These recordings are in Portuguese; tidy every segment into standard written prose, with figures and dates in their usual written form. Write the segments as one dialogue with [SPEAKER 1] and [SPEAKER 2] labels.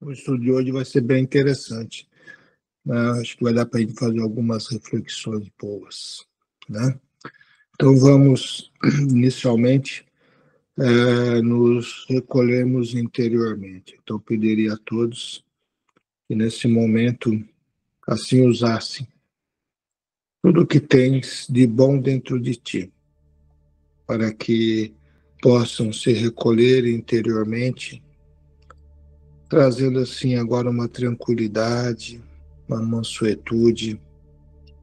[SPEAKER 1] O estudo de hoje vai ser bem interessante, né? Acho que vai dar para a gente fazer algumas reflexões boas, né? Então vamos, inicialmente, nos recolhermos interiormente. Então pediria a todos que nesse momento assim usassem tudo o que tens de bom dentro de ti, para que possam se recolher interiormente, trazendo assim agora uma tranquilidade, uma mansuetude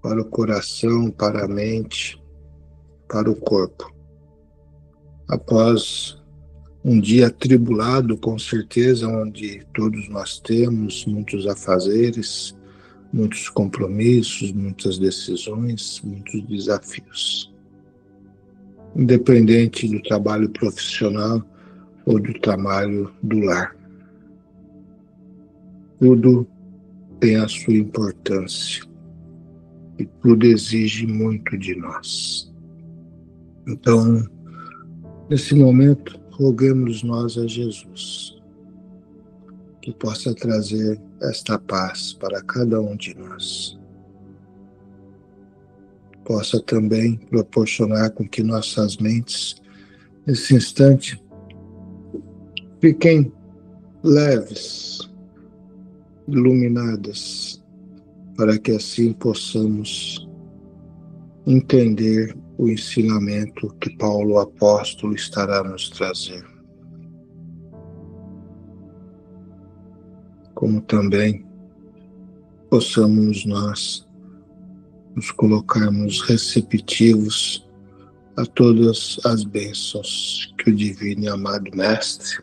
[SPEAKER 1] para o coração, para a mente, para o corpo. Após um dia atribulado, com certeza, onde todos nós temos muitos afazeres, muitos compromissos, muitas decisões, muitos desafios. Independente do trabalho profissional ou do trabalho do lar. Tudo tem a sua importância e tudo exige muito de nós. Então, nesse momento, roguemos nós a Jesus que possa trazer esta paz para cada um de nós. Possa também proporcionar com que nossas mentes, nesse instante, fiquem leves, iluminadas, para que assim possamos entender o ensinamento que Paulo o apóstolo estará a nos trazer. Como também possamos nós nos colocarmos receptivos a todas as bênçãos que o divino e amado Mestre,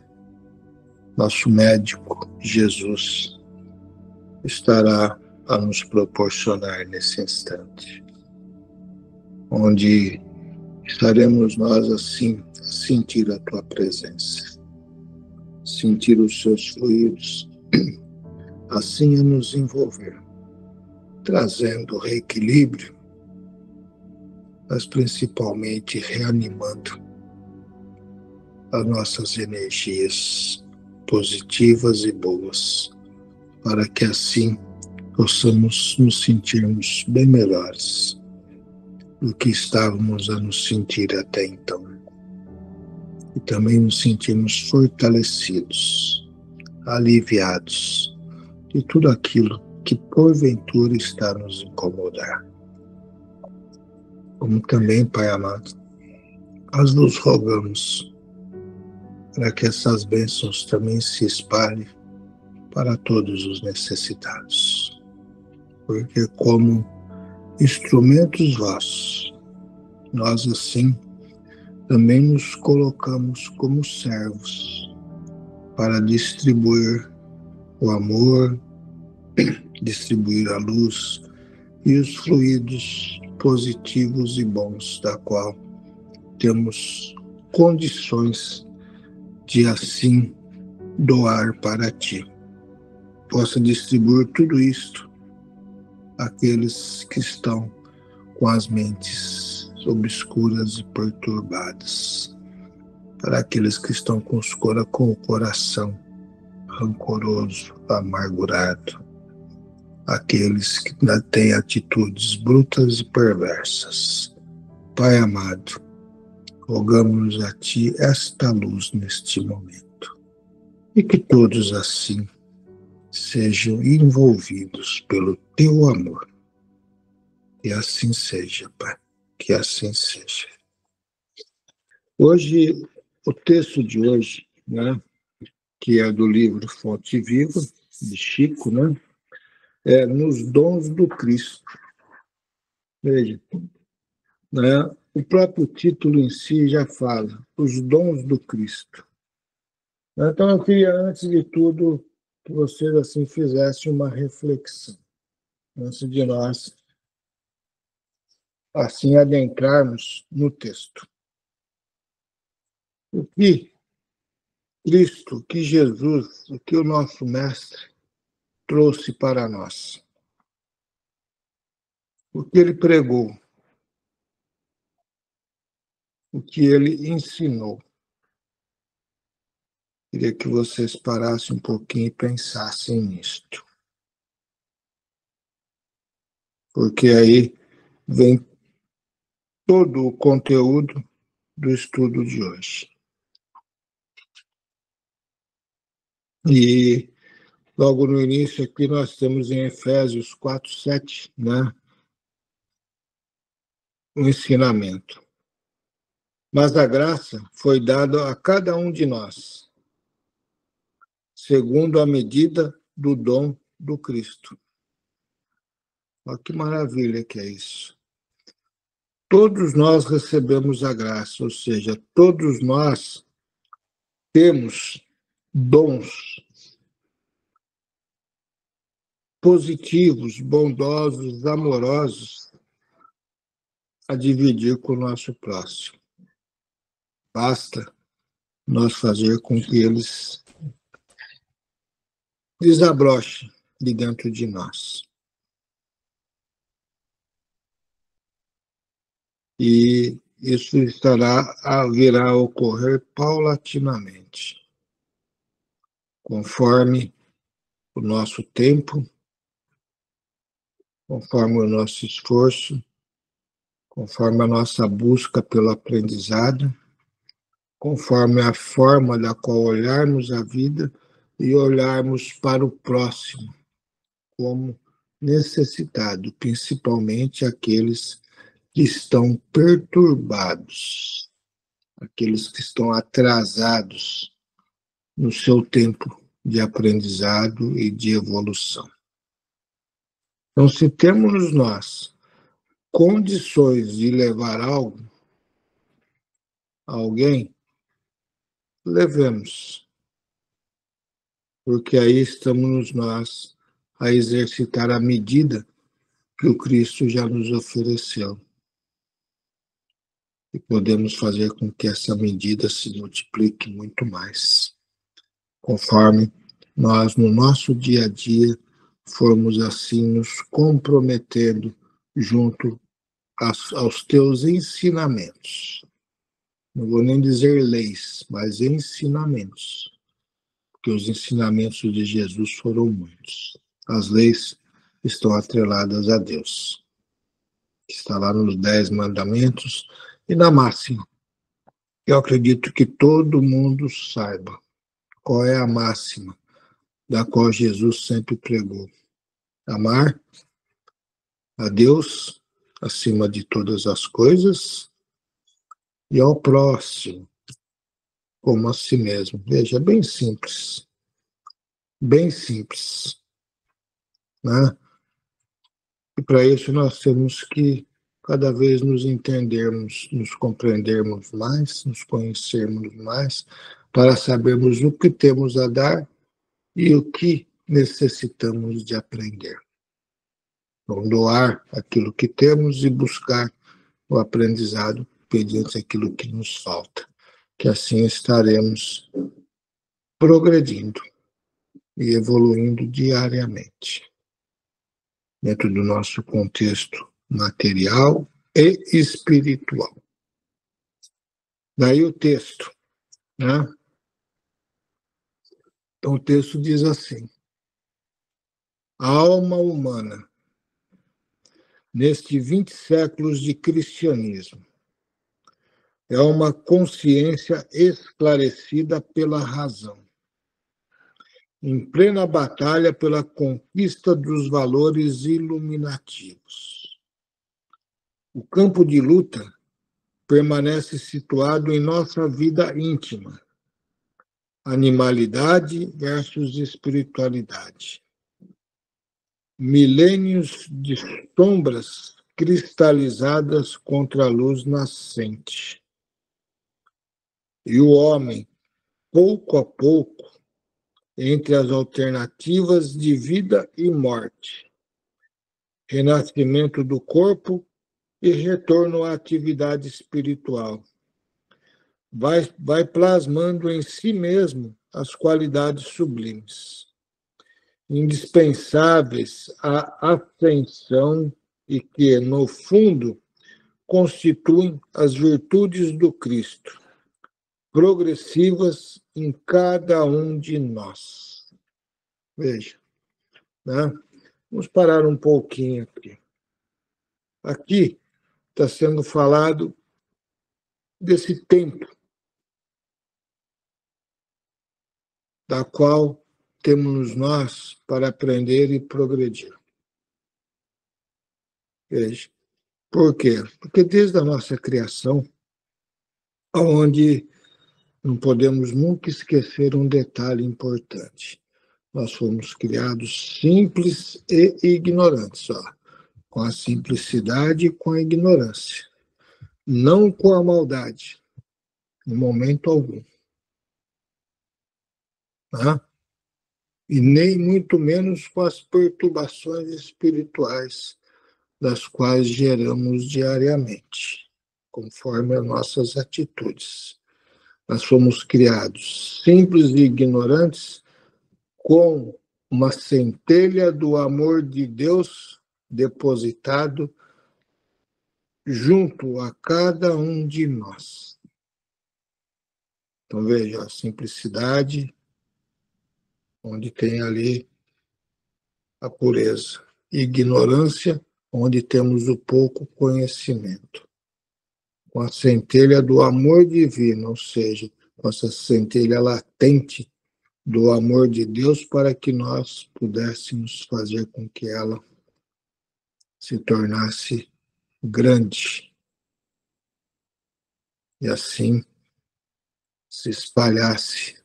[SPEAKER 1] nosso médico Jesus, estará a nos proporcionar nesse instante, onde estaremos nós assim a sentir a tua presença, sentir os seus fluidos, assim a nos envolver, trazendo reequilíbrio, mas principalmente reanimando as nossas energias positivas e boas, para que assim possamos nos sentirmos bem melhores do que estávamos a nos sentir até então. E também nos sentirmos fortalecidos, aliviados de tudo aquilo que porventura está a nos incomodar. Como também, Pai amado, nós nos rogamos para que essas bênçãos também se espalhem para todos os necessitados. Porque como instrumentos vossos, nós assim também nos colocamos como servos para distribuir o amor, distribuir a luz e os fluidos positivos e bons da qual temos condições de assim doar para ti. Possa distribuir tudo isto àqueles que estão com as mentes obscuras e perturbadas, para aqueles que estão com o coração rancoroso, amargurado, aqueles que têm atitudes brutas e perversas. Pai amado, rogamos a ti esta luz neste momento, e que todos assim sejam envolvidos pelo teu amor. E assim seja, Pai, que assim seja. Hoje, o texto de hoje, né, que é do livro Fonte Viva, de Chico, né, é Nos Dons do Cristo. Veja, né, o próprio título em si já fala, os dons do Cristo. Então, eu queria, antes de tudo, que vocês assim fizessem uma reflexão, antes de nós assim adentrarmos no texto. O que Cristo, o que Jesus, o que o nosso Mestre trouxe para nós? O que ele pregou? O que ele ensinou? Queria que vocês parassem um pouquinho e pensassem nisto. Porque aí vem todo o conteúdo do estudo de hoje. E logo no início aqui nós temos em Efésios 4:7, né? Um ensinamento. Mas a graça foi dada a cada um de nós, segundo a medida do dom do Cristo. Olha que maravilha que é isso. Todos nós recebemos a graça, ou seja, todos nós temos dons positivos, bondosos, amorosos a dividir com o nosso próximo. Basta nós fazer com que eles desabrochem de dentro de nós. E isso virá a ocorrer paulatinamente, conforme o nosso tempo, conforme o nosso esforço, conforme a nossa busca pelo aprendizado, conforme a forma da qual olharmos a vida e olharmos para o próximo como necessitado, principalmente aqueles que estão perturbados, aqueles que estão atrasados no seu tempo de aprendizado e de evolução. Então, se temos nós condições de levar algo a alguém, levemos, porque aí estamos nós a exercitar a medida que o Cristo já nos ofereceu. E podemos fazer com que essa medida se multiplique muito mais, conforme nós, no nosso dia a dia, formos assim nos comprometendo junto aos teus ensinamentos. Não vou nem dizer leis, mas ensinamentos. Porque os ensinamentos de Jesus foram muitos. As leis estão atreladas a Deus. Está lá nos 10 mandamentos e na máxima. Eu acredito que todo mundo saiba qual é a máxima da qual Jesus sempre pregou. Amar a Deus acima de todas as coisas e ao próximo como a si mesmo. Veja, bem simples. Bem simples. Né? E para isso nós temos que cada vez nos entendermos, nos compreendermos mais, nos conhecermos mais, para sabermos o que temos a dar e o que necessitamos de aprender. Então, doar aquilo que temos e buscar o aprendizado mediante aquilo que nos falta, que assim estaremos progredindo e evoluindo diariamente, dentro do nosso contexto material e espiritual. Daí o texto, né? Então o texto diz assim: a alma humana, nestes 20 séculos de cristianismo, é uma consciência esclarecida pela razão, em plena batalha pela conquista dos valores iluminativos. O campo de luta permanece situado em nossa vida íntima, animalidade versus espiritualidade. Milênios de sombras cristalizadas contra a luz nascente. E o homem, pouco a pouco, entre as alternativas de vida e morte, renascimento do corpo e retorno à atividade espiritual, vai plasmando em si mesmo as qualidades sublimes, indispensáveis à ascensão e que, no fundo, constituem as virtudes do Cristo, progressivas em cada um de nós. Veja, né? Vamos parar um pouquinho aqui. Aqui está sendo falado desse tempo, da qual temos nós para aprender e progredir. Veja, por quê? Porque desde a nossa criação, onde não podemos nunca esquecer um detalhe importante. Nós fomos criados simples e ignorantes, com a simplicidade e com a ignorância, não com a maldade, em momento algum. Tá? E nem muito menos com as perturbações espirituais das quais geramos diariamente, conforme as nossas atitudes. Nós fomos criados simples e ignorantes, com uma centelha do amor de Deus depositado junto a cada um de nós. Então, veja, a simplicidade, onde tem ali a pureza. Ignorância, onde temos o pouco conhecimento. Com a centelha do amor divino, ou seja, com essa centelha latente do amor de Deus, para que nós pudéssemos fazer com que ela se tornasse grande e assim se espalhasse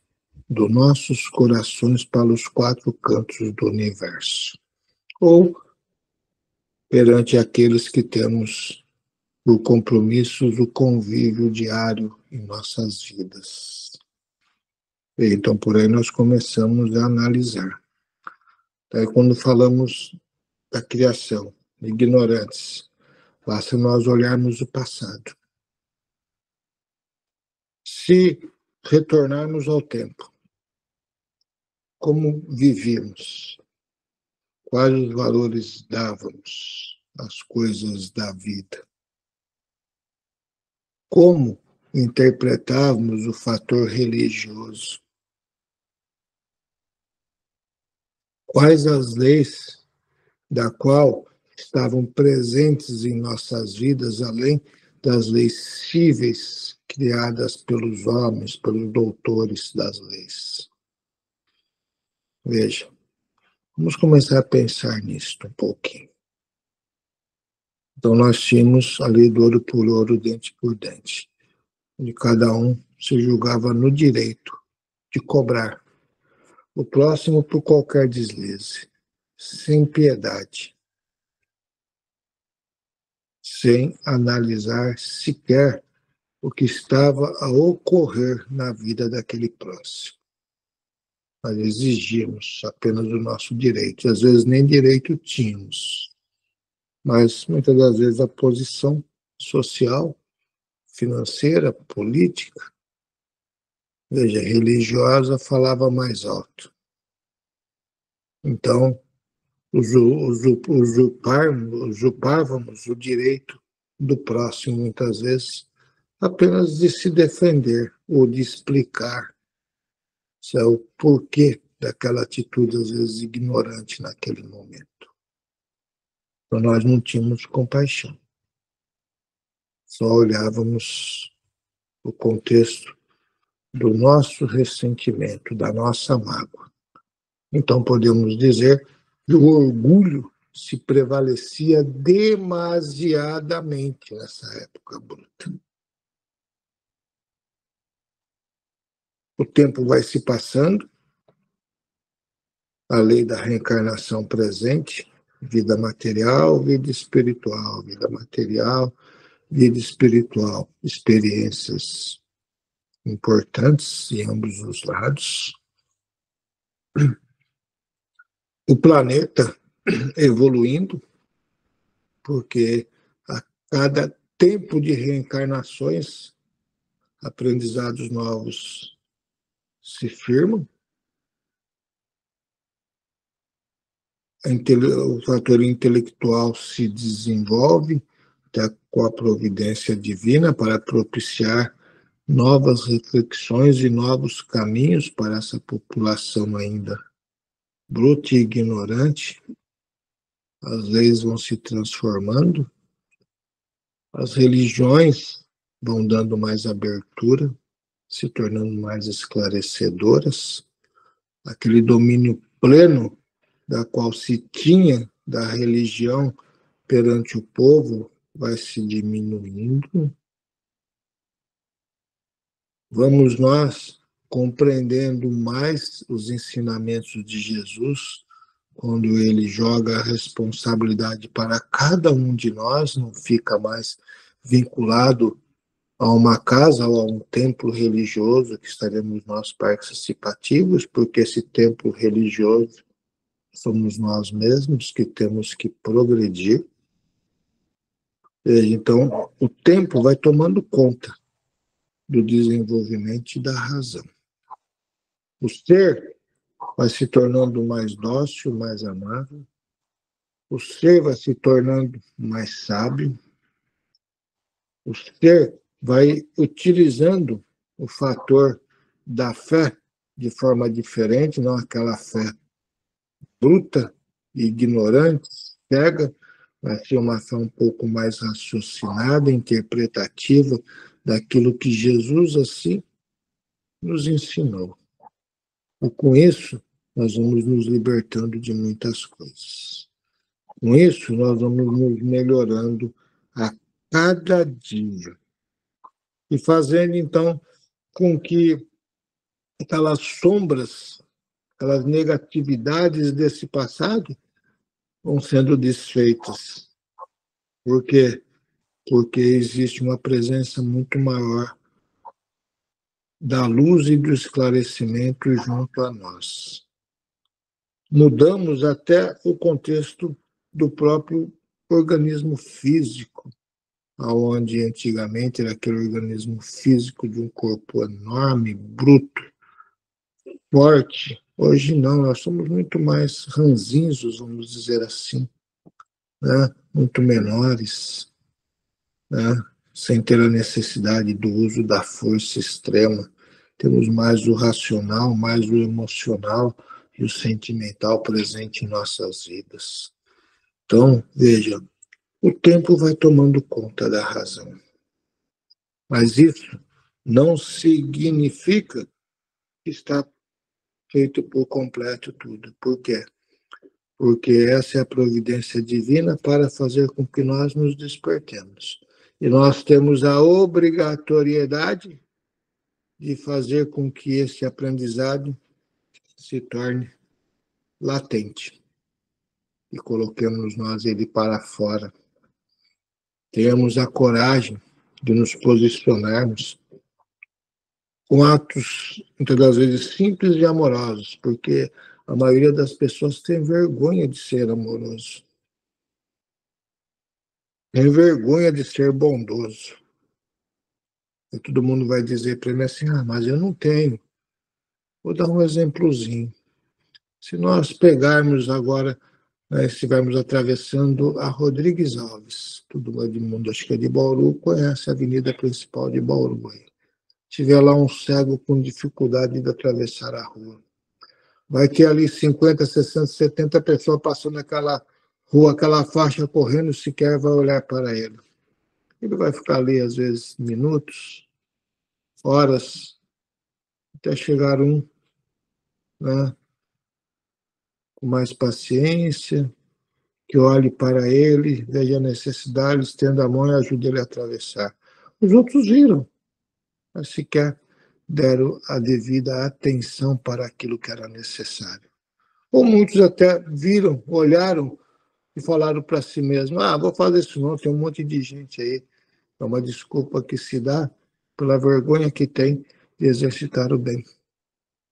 [SPEAKER 1] dos nossos corações para os quatro cantos do universo, ou perante aqueles que temos por compromissos o convívio diário em nossas vidas. E então, por aí nós começamos a analisar. Aí, quando falamos da criação, ignorantes, basta nós olharmos o passado. Se retornarmos ao tempo, como vivíamos, quais os valores dávamos às coisas da vida, como interpretávamos o fator religioso, quais as leis da qual estavam presentes em nossas vidas, além das leis cíveis criadas pelos homens, pelos doutores das leis. Veja, vamos começar a pensar nisso um pouquinho. Então, nós tínhamos a lei do ouro por ouro, dente por dente, onde cada um se julgava no direito de cobrar o próximo por qualquer deslize, sem piedade, sem analisar sequer o que estava a ocorrer na vida daquele próximo. Nós exigíamos apenas o nosso direito, e às vezes nem direito tínhamos, mas muitas das vezes a posição social, financeira, política, veja, religiosa falava mais alto. Então, usurpávamos o direito do próximo, muitas vezes, apenas de se defender ou de explicar o porquê daquela atitude, às vezes, ignorante naquele momento. Então, nós não tínhamos compaixão. Só olhávamos o contexto do nosso ressentimento, da nossa mágoa. Então, podemos dizer que o orgulho se prevalecia demasiadamente nessa época bruta. O tempo vai se passando, a lei da reencarnação presente, vida material, vida espiritual, vida material, vida espiritual, experiências importantes em ambos os lados. O planeta evoluindo, porque a cada tempo de reencarnações, aprendizados novos se firmam, o fator intelectual se desenvolve, com a providência divina para propiciar novas reflexões e novos caminhos para essa população ainda bruta e ignorante. As leis vão se transformando, as religiões vão dando mais abertura, se tornando mais esclarecedoras. Aquele domínio pleno da qual se tinha da religião perante o povo vai se diminuindo. Vamos nós compreendendo mais os ensinamentos de Jesus, quando ele joga a responsabilidade para cada um de nós, não fica mais vinculado a uma casa ou a um templo religioso, que estaremos nós participativos, porque esse templo religioso somos nós mesmos que temos que progredir. Então, o tempo vai tomando conta do desenvolvimento e da razão. O ser vai se tornando mais dócil, mais amável. O ser vai se tornando mais sábio. O ser vai utilizando o fator da fé de forma diferente, não aquela fé bruta, ignorante, cega, vai ser uma fé um pouco mais raciocinada, interpretativa daquilo que Jesus assim nos ensinou. E com isso, nós vamos nos libertando de muitas coisas. Com isso, nós vamos nos melhorando a cada dia. E fazendo, então, com que aquelas sombras, aquelas negatividades desse passado vão sendo desfeitas. Por quê? Porque existe uma presença muito maior da luz e do esclarecimento junto a nós. Mudamos até o contexto do próprio organismo físico, onde antigamente era aquele organismo físico de um corpo enorme, bruto, forte. Hoje não, nós somos muito mais ranzinzos, vamos dizer assim, né? Muito menores, né? Sem ter a necessidade do uso da força extrema. Temos mais o racional, mais o emocional e o sentimental presente em nossas vidas. Então, veja, o tempo vai tomando conta da razão. Mas isso não significa que está feito por completo tudo. Por quê? Porque essa é a providência divina para fazer com que nós nos despertemos. E nós temos a obrigatoriedade de fazer com que esse aprendizado se torne latente. E coloquemos nós ele para fora. Tenhamos a coragem de nos posicionarmos com atos, muitas das vezes, simples e amorosos, porque a maioria das pessoas tem vergonha de ser amoroso. Tem vergonha de ser bondoso. E todo mundo vai dizer para mim assim, mas eu não tenho. Vou dar um exemplozinho. Se nós pegarmos agora, estivermos atravessando a Rodrigues Alves, todo mundo, acho que é de Bauru, conhece a avenida principal de Bauru. Tiver lá um cego com dificuldade de atravessar a rua. Vai ter ali 50, 60, 70 pessoas passando naquela rua, aquela faixa correndo, sequer vai olhar para ele. Ele vai ficar ali, às vezes, minutos, horas, até chegar um, né, com mais paciência, que olhe para ele, veja a necessidade, estenda a mão e ajude ele a atravessar. Os outros viram, mas sequer deram a devida atenção para aquilo que era necessário. Ou muitos até viram, olharam e falaram para si mesmos, vou fazer isso não, tem um monte de gente aí. É uma desculpa que se dá pela vergonha que tem de exercitar o bem.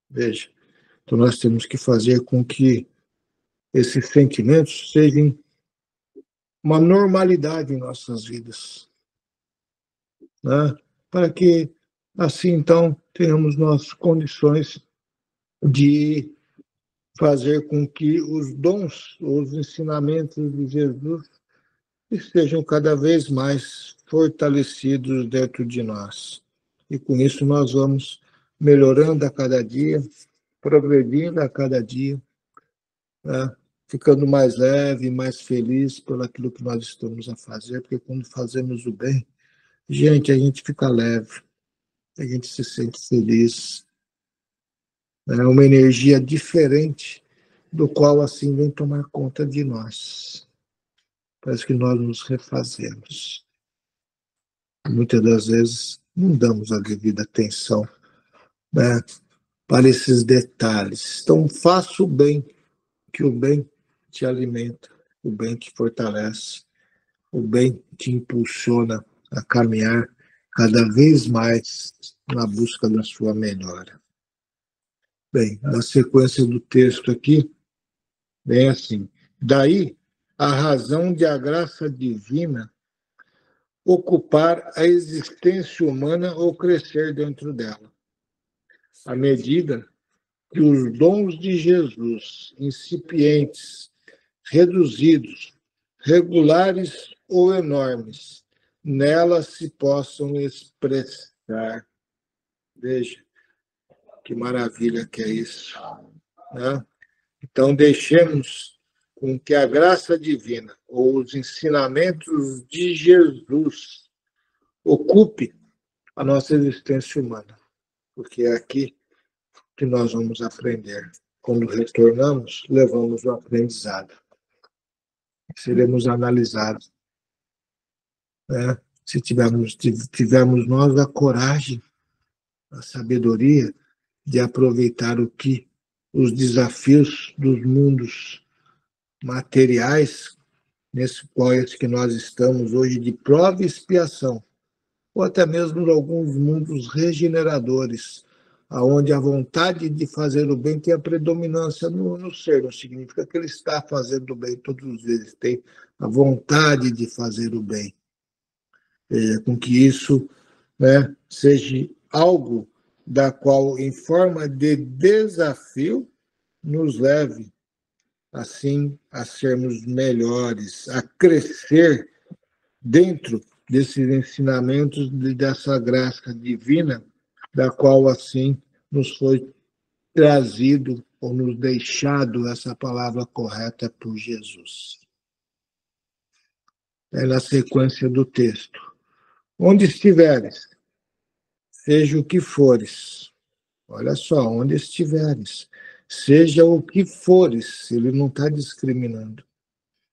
[SPEAKER 1] Veja, então nós temos que fazer com que esses sentimentos sejam uma normalidade em nossas vidas, né? Para que, assim, então, tenhamos nós condições de fazer com que os dons, os ensinamentos de Jesus estejam cada vez mais fortalecidos dentro de nós. e com isso nós vamos melhorando a cada dia, progredindo a cada dia, né? Ficando mais leve, mais feliz por aquilo que nós estamos a fazer, porque quando fazemos o bem, gente, a gente fica leve, a gente se sente feliz, é uma energia diferente do qual assim vem tomar conta de nós. Parece que nós nos refazemos. Muitas das vezes não damos a devida atenção, né, para esses detalhes. Então, faça o bem, que o bem te alimenta, o bem te fortalece, o bem te impulsiona a caminhar cada vez mais na busca da sua melhora. Bem, na sequência do texto aqui, vem assim: daí a razão de a graça divina ocupar a existência humana ou crescer dentro dela, à medida que os dons de Jesus, incipientes, reduzidos, regulares ou enormes, nela se possam expressar. Veja que maravilha que é isso, né? Então, deixemos com que a graça divina ou os ensinamentos de Jesus ocupe a nossa existência humana, porque é aqui que nós vamos aprender. Quando retornamos, levamos o aprendizado. Seremos analisados, né? Se tivermos nós a coragem, a sabedoria de aproveitar o que os desafios dos mundos materiais, nesse qual que nós estamos hoje de prova e expiação, ou até mesmo alguns mundos regeneradores, aonde a vontade de fazer o bem tem a predominância no ser, não significa que ele está fazendo o bem todos os dias, tem a vontade de fazer o bem, com que isso, né, seja algo da qual, em forma de desafio, nos leve, assim, a sermos melhores, a crescer dentro desses ensinamentos dessa graça divina, da qual assim nos foi trazido ou nos deixado essa palavra correta por Jesus. É na sequência do texto. Onde estiveres, seja o que fores. Olha só, onde estiveres, seja o que fores, ele não está discriminando.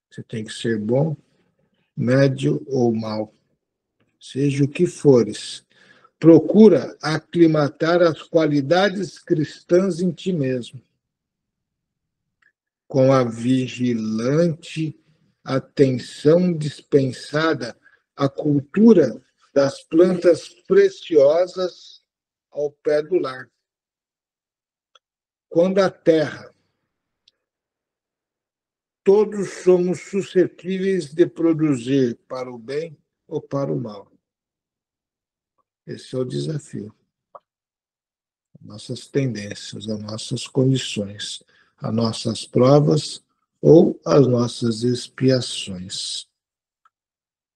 [SPEAKER 1] Você tem que ser bom, médio ou mal. Seja o que fores, procura aclimatar as qualidades cristãs em ti mesmo, com a vigilante atenção dispensada à cultura das plantas preciosas ao pé do lar. Quando a terra, todos somos suscetíveis de produzir para o bem ou para o mal. Esse é o desafio. Nossas tendências, as nossas condições, as nossas provas ou as nossas expiações,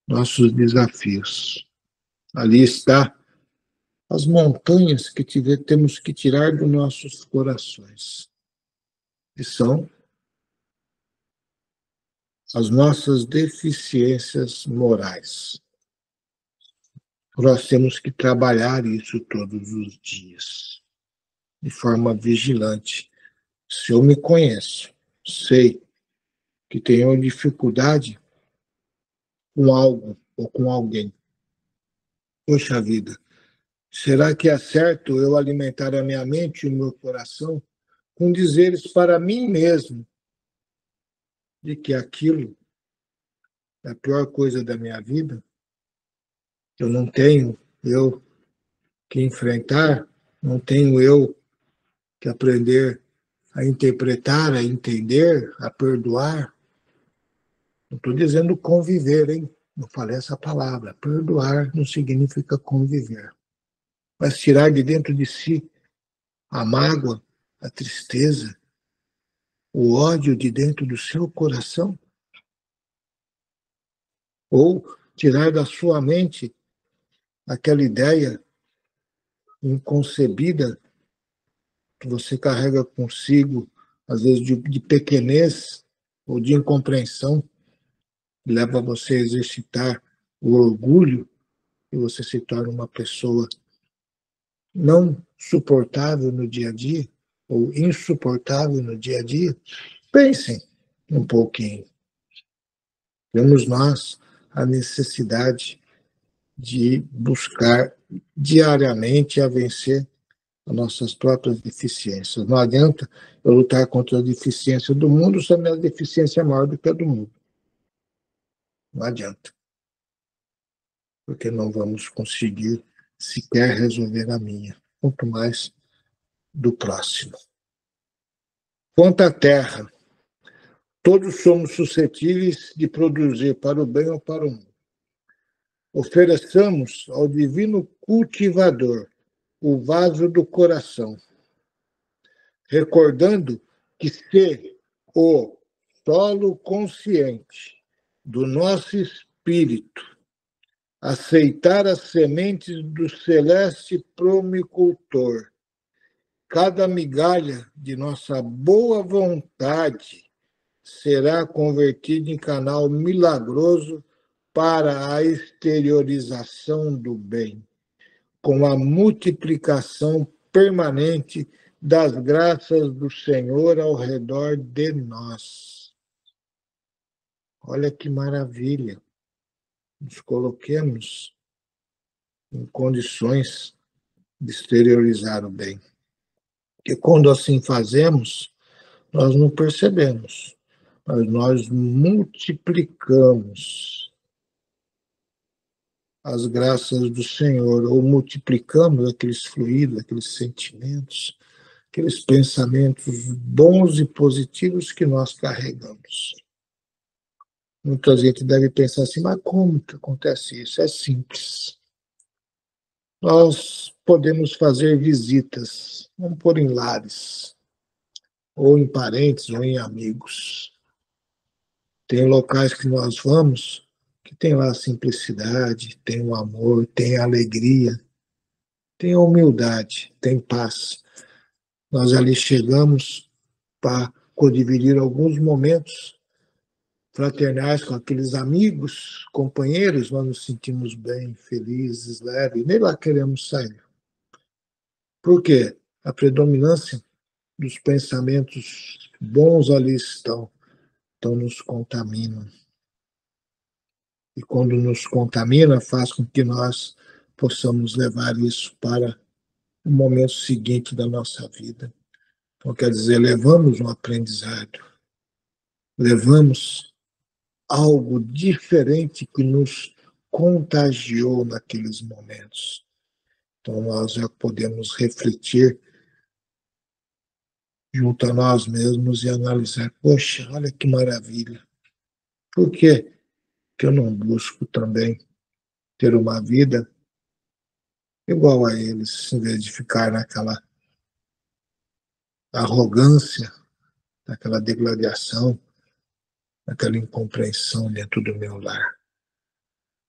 [SPEAKER 1] nossos desafios. Ali está as montanhas que temos que tirar dos nossos corações, que são as nossas deficiências morais. Nós temos que trabalhar isso todos os dias, de forma vigilante. Se eu me conheço, sei que tenho dificuldade com algo ou com alguém. Poxa vida, será que é certo eu alimentar a minha mente e o meu coração com dizeres para mim mesmo de que aquilo é a pior coisa da minha vida? Eu não tenho eu que enfrentar, não tenho eu que aprender a interpretar, a entender, a perdoar. Não estou dizendo conviver, hein? Não falei essa palavra. Perdoar não significa conviver. Mas tirar de dentro de si a mágoa, a tristeza, o ódio de dentro do seu coração? Ou tirar da sua mente aquela ideia inconcebida que você carrega consigo, às vezes de pequenez ou de incompreensão, leva você a exercitar o orgulho e você se torna uma pessoa não suportável no dia a dia ou insuportável no dia a dia. Pensem um pouquinho. Temos nós a necessidade de buscar diariamente a vencer as nossas próprias deficiências. Não adianta eu lutar contra a deficiência do mundo se a minha deficiência é maior do que a do mundo. Não adianta. Porque não vamos conseguir sequer resolver a minha, quanto mais do próximo. Quanto à terra, todos somos suscetíveis de produzir para o bem ou para o mal. Ofereçamos ao divino cultivador o vaso do coração, recordando que se o solo consciente do nosso espírito aceitar as sementes do celeste promicultor, cada migalha de nossa boa vontade será convertida em canal milagroso para a exteriorização do bem, com a multiplicação permanente das graças do Senhor ao redor de nós. Olha que maravilha! Nos coloquemos em condições de exteriorizar o bem. E quando assim fazemos, nós não percebemos, mas nós multiplicamos as graças do Senhor, ou multiplicamos aqueles fluidos, aqueles sentimentos, aqueles pensamentos bons e positivos que nós carregamos. Muita gente deve pensar assim, mas como que acontece isso? É simples. Nós podemos fazer visitas, vamos pôr em lares, ou em parentes, ou em amigos. Tem locais que nós vamos que tem lá a simplicidade, tem o amor, tem a alegria, tem a humildade, tem paz. Nós ali chegamos para dividir alguns momentos fraternais com aqueles amigos, companheiros, nós nos sentimos bem, felizes, leves, nem lá queremos sair. Por quê? A predominância dos pensamentos bons ali estão, então nos contaminam. E quando nos contamina, faz com que nós possamos levar isso para o momento seguinte da nossa vida. Então, quer dizer, levamos um aprendizado, levamos algo diferente que nos contagiou naqueles momentos. Então, nós já podemos refletir junto a nós mesmos e analisar: poxa, olha que maravilha. Por que eu não busco também ter uma vida igual a eles, em vez de ficar naquela arrogância, naquela degladiação, naquela incompreensão dentro do meu lar?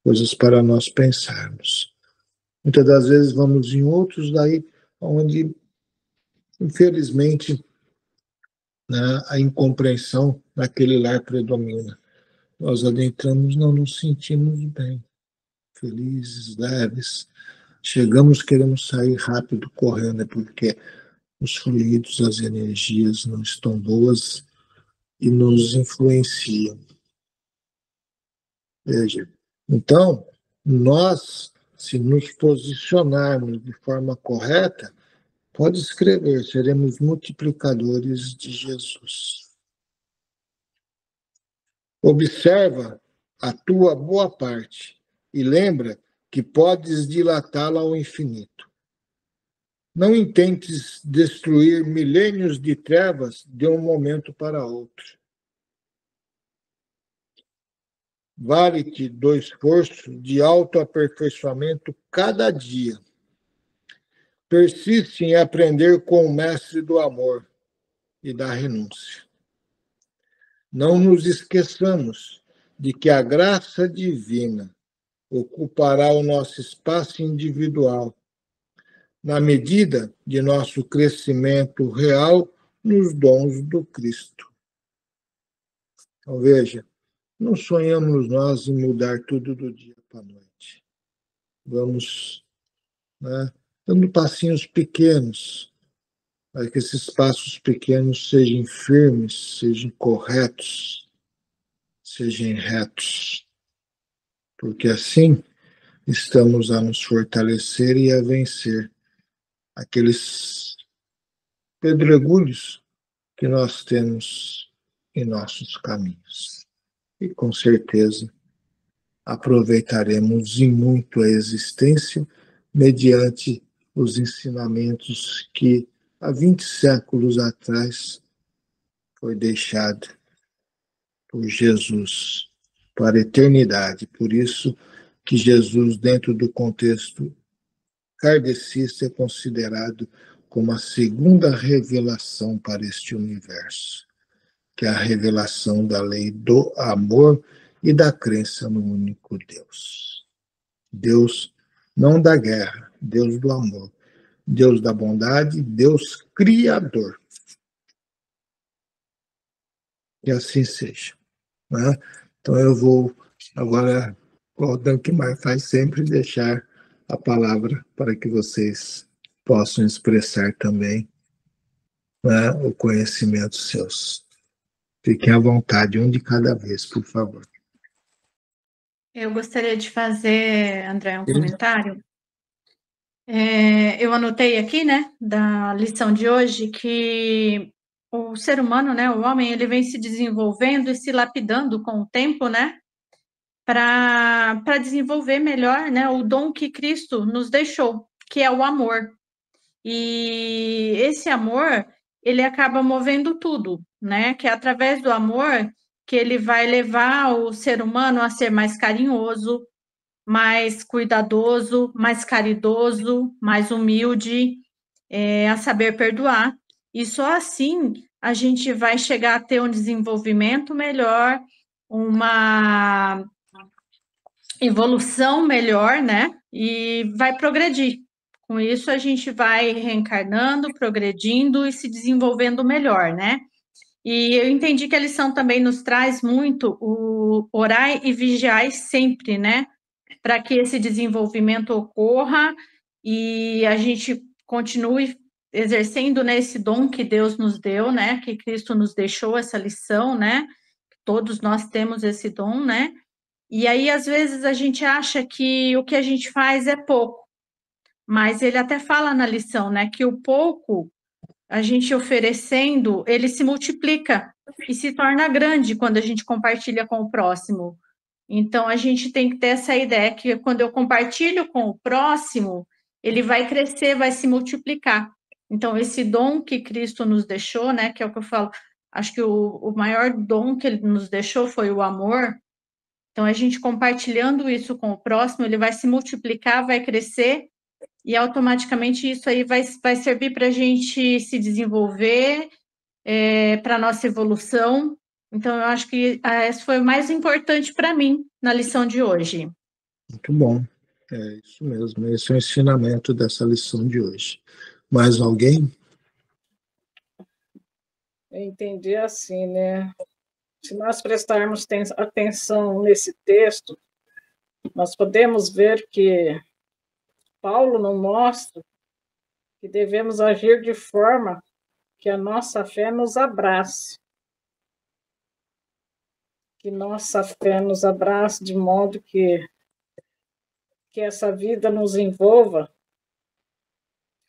[SPEAKER 1] Coisas para nós pensarmos. Muitas das vezes vamos em outros daí onde, infelizmente, né, a incompreensão naquele lar predomina. Nós adentramos, não nos sentimos bem, felizes, leves. Chegamos, queremos sair rápido, correndo, porque os fluidos, as energias não estão boas e nos influenciam. Veja, então, nós, se nos posicionarmos de forma correta, pode escrever, seremos multiplicadores de Jesus. Observa a tua boa parte e lembra que podes dilatá-la ao infinito. Não intentes destruir milênios de trevas de um momento para outro. Vale-te do esforço de autoaperfeiçoamento cada dia. Persiste em aprender com o mestre do amor e da renúncia. Não nos esqueçamos de que a graça divina ocupará o nosso espaço individual na medida de nosso crescimento real nos dons do Cristo. Então, veja, não sonhamos nós em mudar tudo do dia para a noite. Vamos, né, dando passinhos pequenos, para que esses passos pequenos sejam firmes, sejam corretos, sejam retos, porque assim estamos a nos fortalecer e a vencer aqueles pedregulhos que nós temos em nossos caminhos. E com certeza aproveitaremos em muito a existência mediante os ensinamentos que há 20 séculos atrás foi deixado por Jesus para a eternidade. Por isso que Jesus, dentro do contexto kardecista, é considerado como a segunda revelação para este universo, que é a revelação da lei do amor e da crença no único Deus. Deus não da guerra, Deus do amor, Deus da bondade, Deus criador. Que assim seja. Né? Então eu vou agora, o Dankmar faz sempre, deixar a palavra para que vocês possam expressar também, né, o conhecimento seus. Fiquem à vontade, um de cada vez, por favor.
[SPEAKER 2] Eu gostaria de fazer, André, um comentário. Eu anotei aqui, né, da lição de hoje, que o ser humano, né, o homem, ele vem se desenvolvendo e se lapidando com o tempo, né, para desenvolver melhor, né, o dom que Cristo nos deixou, que é o amor. E esse amor, ele acaba movendo tudo, né, que é através do amor que ele vai levar o ser humano a ser mais carinhoso, mais cuidadoso, mais caridoso, mais humilde, a saber perdoar. E só assim a gente vai chegar a ter um desenvolvimento melhor, uma evolução melhor, né? E vai progredir. Com isso, a gente vai reencarnando, progredindo e se desenvolvendo melhor, né? E eu entendi que a lição também nos traz muito o orai e vigiai sempre, né? Para que esse desenvolvimento ocorra e a gente continue exercendo, né, esse dom que Deus nos deu, né, que Cristo nos deixou, essa lição, né, todos nós temos esse dom, né, e aí às vezes a gente acha que o que a gente faz é pouco, mas ele até fala na lição, né, que o pouco, a gente oferecendo, ele se multiplica e se torna grande quando a gente compartilha com o próximo. Então, a gente tem que ter essa ideia que quando eu compartilho com o próximo, ele vai crescer, vai se multiplicar. Então, esse dom que Cristo nos deixou, né, que é o que eu falo, acho que o maior dom que ele nos deixou foi o amor. Então, a gente compartilhando isso com o próximo, ele vai se multiplicar, vai crescer, e automaticamente isso aí vai servir para a gente se desenvolver, para a nossa evolução. Então, eu acho que esse foi o mais importante para mim na lição de hoje.
[SPEAKER 1] Muito bom. É isso mesmo. Esse é o ensinamento dessa lição de hoje. Mais alguém?
[SPEAKER 3] Eu entendi assim, né? Se nós prestarmos atenção nesse texto, nós podemos ver que Paulo nos mostra que devemos agir de forma que a nossa fé nos abrace. Que nossa fé nos abrace de modo que essa vida nos envolva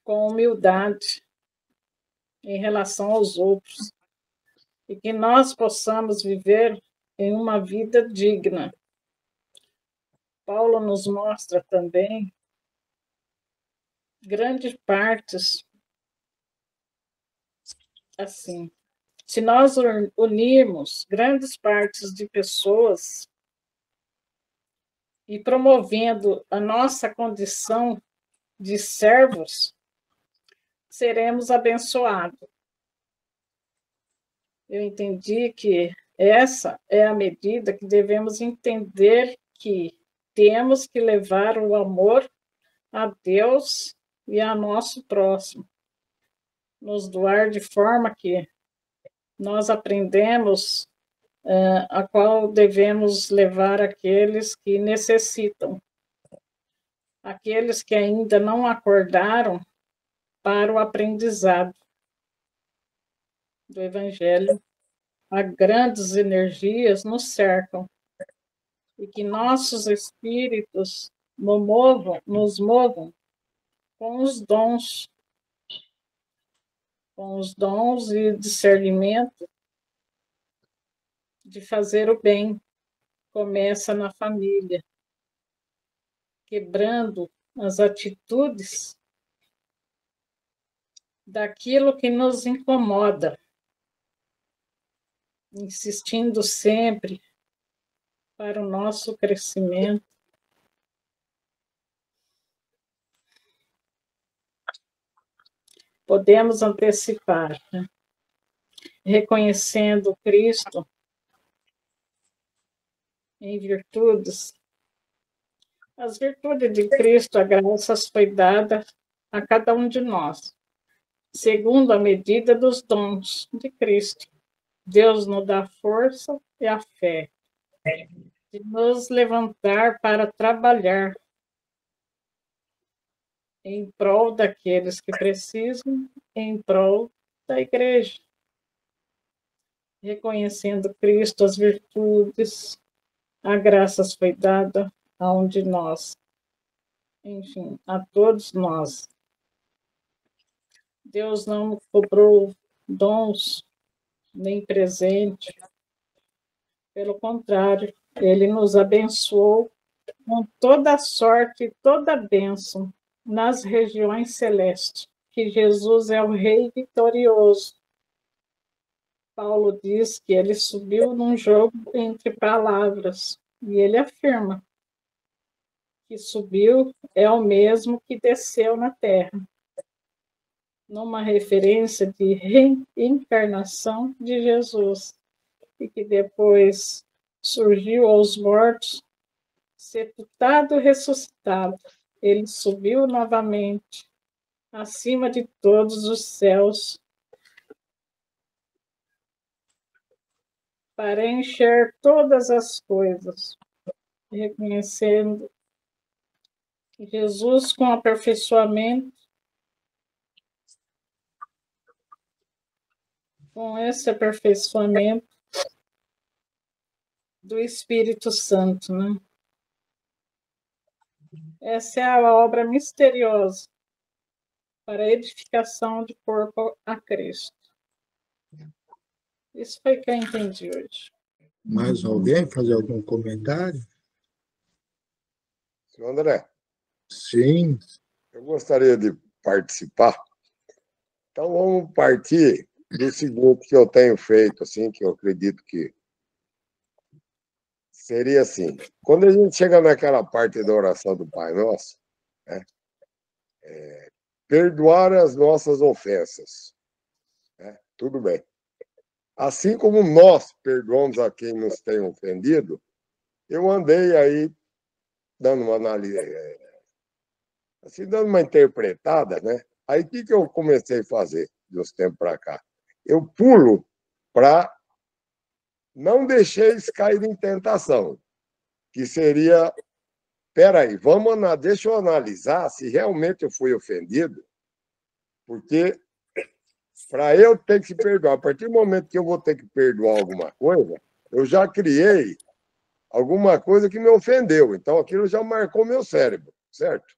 [SPEAKER 3] com humildade em relação aos outros. E que nós possamos viver em uma vida digna. Paulo nos mostra também grandes partes, assim, se nós unirmos grandes partes de pessoas e promovendo a nossa condição de servos, seremos abençoados. Eu entendi que essa é a medida que devemos entender que temos que levar o amor a Deus e a nosso próximo. Nos doar de forma que nós aprendemos a qual devemos levar aqueles que necessitam, aqueles que ainda não acordaram para o aprendizado do Evangelho. Há grandes energias nos cercam e que nossos espíritos nos movam com os dons e discernimento de fazer o bem. Começa na família, quebrando as atitudes daquilo que nos incomoda, insistindo sempre para o nosso crescimento. Podemos antecipar, né? Reconhecendo Cristo em virtudes. As virtudes de Cristo, a graça foi dada a cada um de nós, segundo a medida dos dons de Cristo. Deus nos dá força e a fé de nos levantar para trabalhar em prol daqueles que precisam, em prol da igreja. Reconhecendo Cristo, as virtudes, a graça foi dada a um de nós. Enfim, a todos nós. Deus não cobrou dons nem presente. Pelo contrário, Ele nos abençoou com toda sorte e toda bênção nas regiões celestes, que Jesus é o Rei vitorioso. Paulo diz que ele subiu num jogo entre palavras, e ele afirma que subiu é o mesmo que desceu na terra, numa referência de reencarnação de Jesus, e que depois surgiu aos mortos, sepultado e ressuscitado. Ele subiu novamente, acima de todos os céus, para encher todas as coisas, reconhecendo que Jesus, com aperfeiçoamento, com esse aperfeiçoamento do Espírito Santo, né? Essa é a obra misteriosa para a edificação de corpo a Cristo. Isso foi o que eu entendi hoje.
[SPEAKER 1] Mais alguém fazer algum comentário?
[SPEAKER 4] Senhor André,
[SPEAKER 1] Sim.
[SPEAKER 4] eu gostaria de participar. Então, vamos partir do seguinte que eu tenho feito, assim, que eu acredito que seria assim. Quando a gente chega naquela parte da oração do Pai Nosso, né, perdoar as nossas ofensas. Né, tudo bem. Assim como nós perdoamos a quem nos tem ofendido, eu andei aí dando uma análise, assim, dando uma interpretada, né? Aí o que eu comecei a fazer de uns tempos para cá? Eu pulo para não deixeis cair em tentação, que seria, peraí, deixa eu analisar se realmente eu fui ofendido, porque para eu ter que se perdoar, a partir do momento que eu vou ter que perdoar alguma coisa, eu já criei alguma coisa que me ofendeu, então aquilo já marcou meu cérebro, certo?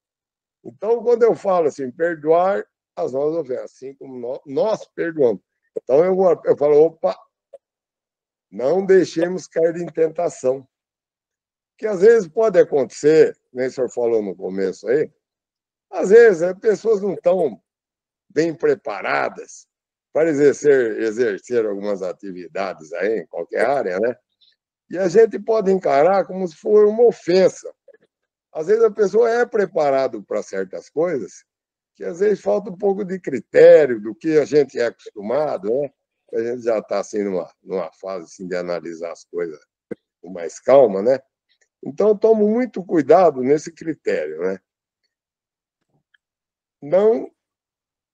[SPEAKER 4] Então, quando eu falo assim, perdoar as nossas ofensas, assim como nós perdoamos. Então, eu falo, opa, não deixemos cair em tentação. Que às vezes pode acontecer, nem o senhor falou no começo aí, às vezes as pessoas não estão bem preparadas para exercer algumas atividades aí, em qualquer área, né? E a gente pode encarar como se for uma ofensa. Às vezes a pessoa é preparada para certas coisas, que às vezes falta um pouco de critério do que a gente é acostumado, né? A gente já está assim, numa fase assim, de analisar as coisas com mais calma, né? Então, eu tomo muito cuidado nesse critério, né? não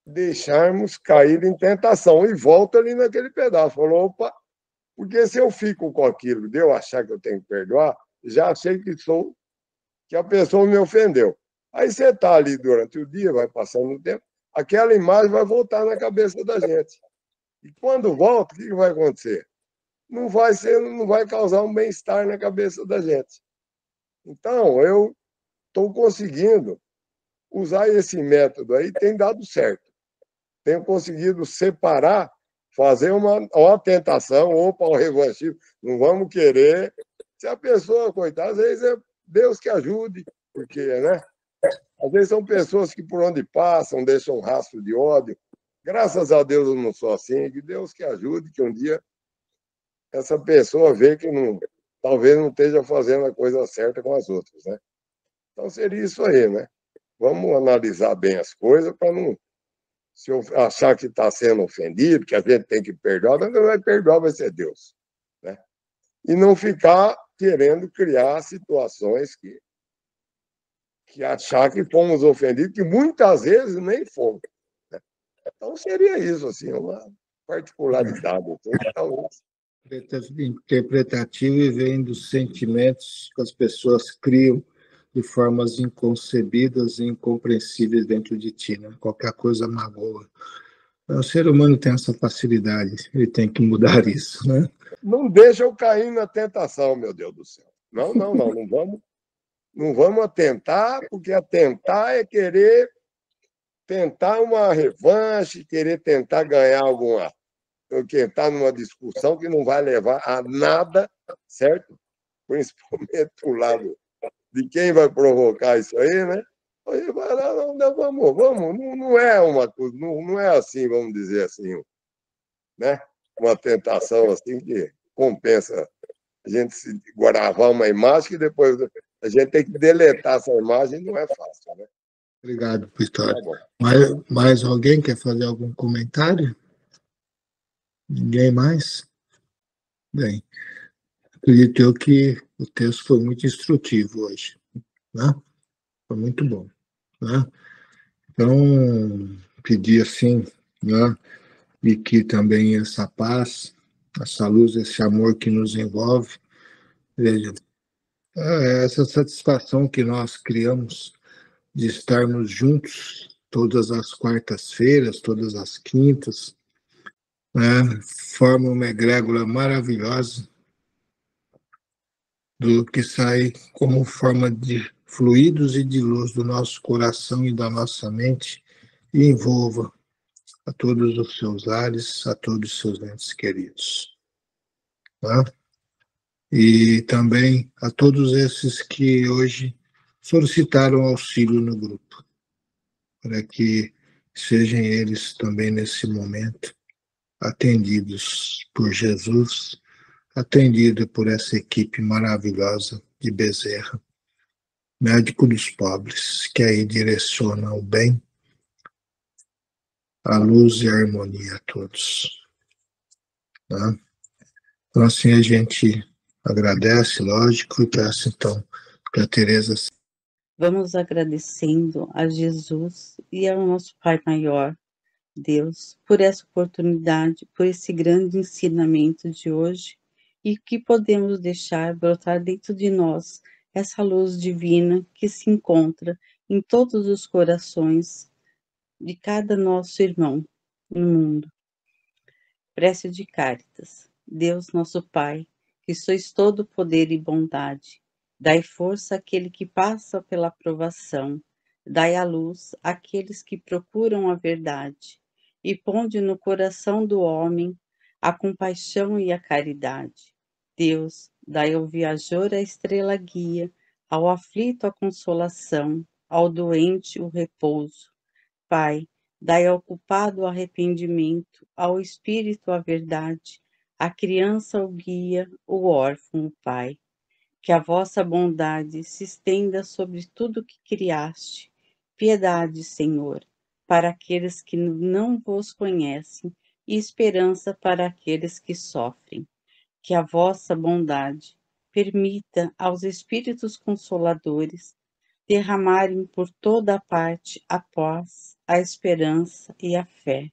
[SPEAKER 4] deixarmos cair em tentação. E volta ali naquele pedaço. Falou, opa, porque se eu fico com aquilo de eu achar que eu tenho que perdoar, já sei que a pessoa me ofendeu. Aí você está ali durante o dia, vai passando o tempo, aquela imagem vai voltar na cabeça da gente. E quando volta, o que vai acontecer? Não vai causar um bem-estar na cabeça da gente. Então, eu estou conseguindo usar esse método aí, tem dado certo. Tenho conseguido separar, fazer uma tentação, opa, o revanchismo, não vamos querer. Se a pessoa, coitada, às vezes é Deus que ajude, porque, né? Às vezes são pessoas que por onde passam deixam um rastro de ódio. Graças a Deus eu não sou assim, que Deus que ajude, que um dia essa pessoa vê que talvez não esteja fazendo a coisa certa com as outras, né? Então seria isso aí, né? Vamos analisar bem as coisas para não. Se eu achar que está sendo ofendido, que a gente tem que perdoar, não vai perdoar, vai ser Deus, né? E não ficar querendo criar situações que achar que fomos ofendidos, que muitas vezes nem fomos, né? Então seria isso, assim, uma particularidade. Talvez.
[SPEAKER 1] Interpretativo e vem dos sentimentos que as pessoas criam de formas inconcebidas e incompreensíveis dentro de ti, né? Qualquer coisa magoa. O ser humano tem essa facilidade, ele tem que mudar isso, né?
[SPEAKER 4] Não deixa eu cair na tentação, meu Deus do céu. Não vamos atentar, porque atentar é querer tentar uma revanche, querer tentar ganhar alguma, tentar numa discussão que não vai levar a nada, certo? Principalmente do lado de quem vai provocar isso aí, né? Aí vai lá, vamos, não é uma coisa, não é assim, vamos dizer assim, né? Uma tentação assim que compensa a gente se gravar uma imagem que depois a gente tem que deletar essa imagem, não é fácil, né?
[SPEAKER 1] Obrigado, Vitória.
[SPEAKER 4] Tá
[SPEAKER 1] mais alguém quer fazer algum comentário? Ninguém mais? Bem, acredito eu que o texto foi muito instrutivo hoje, né? Foi muito bom, né? Então, pedir assim, né? E que também essa paz, essa luz, esse amor que nos envolve, veja, essa satisfação que nós criamos de estarmos juntos todas as quartas-feiras, todas as quintas, né? Forma uma egrégora maravilhosa do que sai como forma de fluidos e de luz do nosso coração e da nossa mente e envolva a todos os seus lares, a todos os seus entes queridos. Tá? E também a todos esses que hoje solicitaram auxílio no grupo, para que sejam eles também nesse momento atendidos por Jesus, atendido por essa equipe maravilhosa de Bezerra, médico dos pobres, que aí direciona o bem, a luz e a harmonia a todos. Tá? Então, assim, a gente agradece, lógico, e peço, então, que a Tereza...
[SPEAKER 5] Vamos agradecendo a Jesus e ao nosso Pai Maior, Deus, por essa oportunidade, por esse grande ensinamento de hoje, e que podemos deixar brotar dentro de nós essa luz divina que se encontra em todos os corações de cada nosso irmão no mundo. Prece de Cáritas. Deus nosso Pai, que sois todo poder e bondade, dai força àquele que passa pela provação, dai a luz àqueles que procuram a verdade, e ponde no coração do homem a compaixão e a caridade. Deus, dai ao viajor a estrela guia, ao aflito a consolação, ao doente o repouso. Pai, dai ao culpado o arrependimento, ao espírito a verdade, à criança o guia, o órfão o pai. Que a vossa bondade se estenda sobre tudo que criaste. Piedade, Senhor, para aqueles que não vos conhecem, e esperança para aqueles que sofrem. Que a vossa bondade permita aos espíritos consoladores derramarem por toda parte a paz, a esperança e a fé.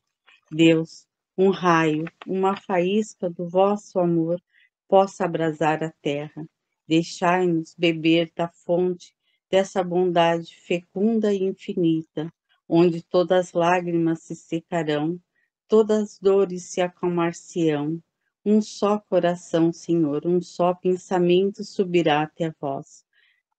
[SPEAKER 5] Deus, um raio, uma faísca do vosso amor possa abrasar a terra. Deixai-nos beber da fonte dessa bondade fecunda e infinita, onde todas as lágrimas se secarão, todas as dores se acalmar-se-ão. Um só coração, Senhor, um só pensamento subirá até vós.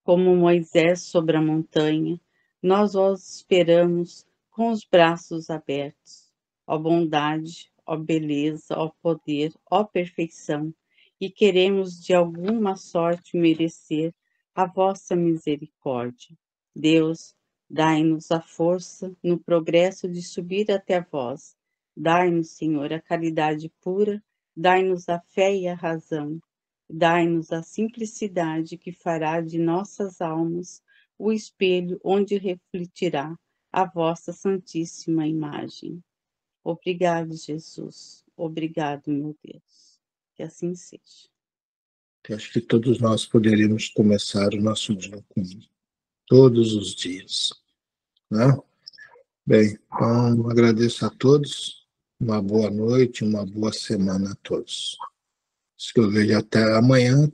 [SPEAKER 5] Como Moisés sobre a montanha, nós vos esperamos com os braços abertos. Ó bondade, ó beleza, ó poder, ó perfeição, e queremos de alguma sorte merecer a vossa misericórdia. Deus, dai-nos a força no progresso de subir até vós. Dai-nos, Senhor, a caridade pura, dai-nos a fé e a razão. Dai-nos a simplicidade que fará de nossas almas o espelho onde refletirá a vossa santíssima imagem. Obrigado, Jesus. Obrigado, meu Deus. Que assim seja.
[SPEAKER 1] Eu acho que todos nós poderíamos começar o nosso dia com todos os dias, né? Bem, então agradeço a todos, uma boa noite, uma boa semana a todos. Se eu vejo até amanhã.